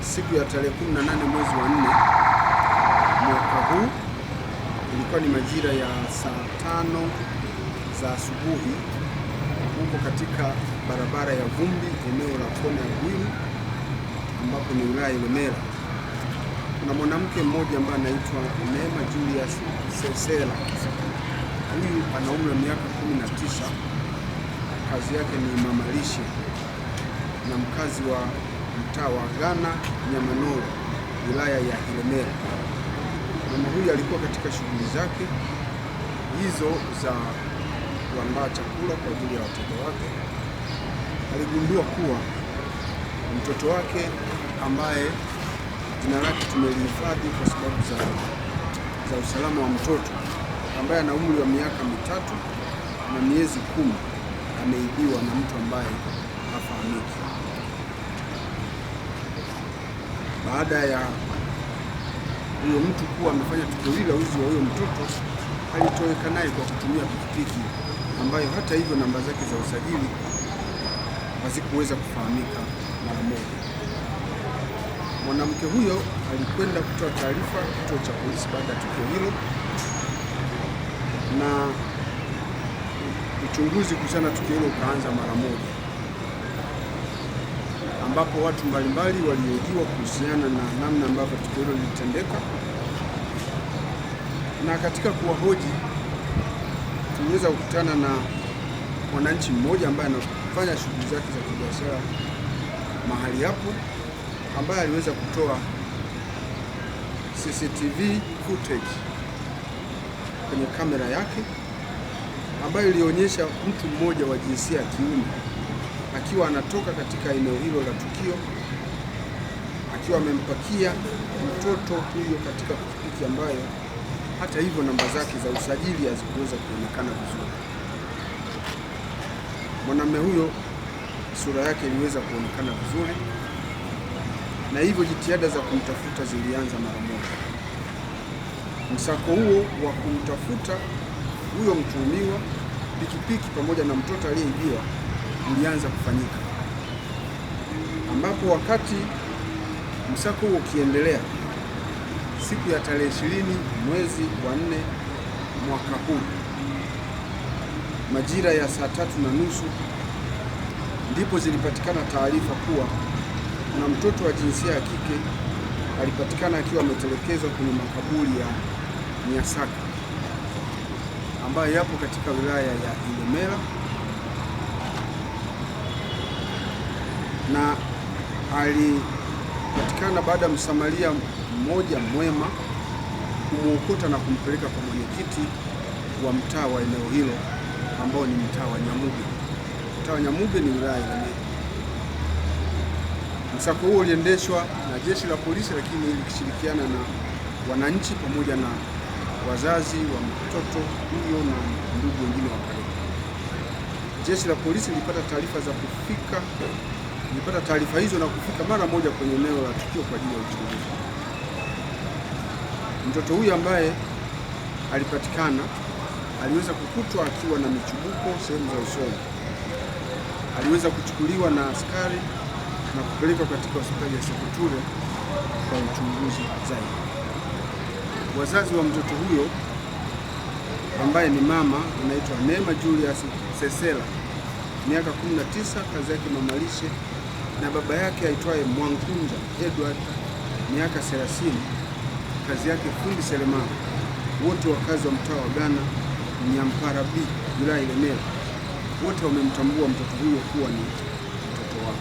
siku ya tarehe 18 mwezi wa 4 mwaka huu. Ilikuwa ni majira ya saa 5 za asubuhi huko katika barabara ya vumbi eneo la kona ya Bwiru ambapo ni wilaya ya Ilemela. Kuna mwanamke mmoja ambaye anaitwa Neema Julius Sesela. Huyu ana umri wa miaka 19. Kazi yake ni mama lishe na mkazi wa mtaa wa Ghana Nyamanoro, wilaya ya Ilemela. Mama huyu alikuwa katika shughuli zake hizo za kuandaa chakula kwa ajili ya wateja wake. Aligundua kuwa mtoto wake ambaye jina lake tumelihifadhi kwa sababu za usalama wa mtoto, ambaye ana umri wa miaka 3 na miezi 10 ameibiwa na mtu ambaye hafahamiki. Baada ya huyo mtu kuwa amefanya tukio hili la wizi wa huyo mtoto, alitoweka naye kwa kutumia pikipiki ambayo hata hivyo namba zake za usajili hazikuweza kufahamika mara moja. Mwanamke huyo alikwenda kutoa taarifa kituo cha polisi baada ya tukio hilo, na uchunguzi kuhusiana na tukio hilo ukaanza mara moja, ambapo watu mbalimbali waliojiwa kuhusiana na namna ambavyo tukio hilo lilitendeka. Na katika kuwahoji tuliweza kukutana na mwananchi mmoja ambaye anafanya shughuli zake za kibiashara mahali hapo, ambaye aliweza kutoa CCTV footage kwenye kamera yake ambayo ilionyesha mtu mmoja wa jinsia ya kiume akiwa anatoka katika eneo hilo la tukio, akiwa amempakia mtoto huyo katika pikipiki ambayo hata hivyo namba zake za usajili hazikuweza kuonekana vizuri. Mwanamume huyo sura yake iliweza kuonekana vizuri, na hivyo jitihada za kumtafuta zilianza mara moja. Msako huo wa kumtafuta huyo mtuhumiwa, pikipiki pamoja na mtoto aliyeibiwa ulianza kufanyika, ambapo wakati msako huo ukiendelea, siku ya tarehe 20 mwezi wa 4 mwaka huu majira ya saa 3:30 ndipo zilipatikana taarifa kuwa kuna mtoto wa jinsia ya kike alipatikana akiwa ametelekezwa kwenye makaburi ya Nyasaka ambayo yapo katika wilaya ya Ilemela, na alipatikana baada ya msamaria mmoja mwema kumwokota na kumpeleka kwa mwenyekiti wa mtaa wa eneo hilo ambao ni mtaa wa Nyamuge. Mtaa wa Nyamuge ni wilaya ya Ilemela. Msako huo uliendeshwa na jeshi la polisi, lakini likishirikiana na wananchi pamoja na wazazi wa mtoto huyo na ndugu wengine wa karibu. Jeshi la polisi lilipata taarifa hizo na kufika mara moja kwenye eneo la tukio kwa ajili ya uchunguzi. Mtoto huyu ambaye alipatikana aliweza kukutwa akiwa na michubuko sehemu za usoni. Aliweza kuchukuliwa na askari na kupelekwa katika hospitali ya Sekoture kwa uchunguzi zaidi. Wazazi wa mtoto huyo ambaye ni mama anaitwa Neema Julius Sesela, miaka 19, kazi yake mama lishe, na baba yake aitwaye Mwankunja Edward, miaka 30, kazi yake fundi seremala, wote wakazi wa mtaa wa Ghana Nyampara B, wilaya ya Ilemela. Wote wamemtambua mtoto huyo kuwa ni mtoto wao.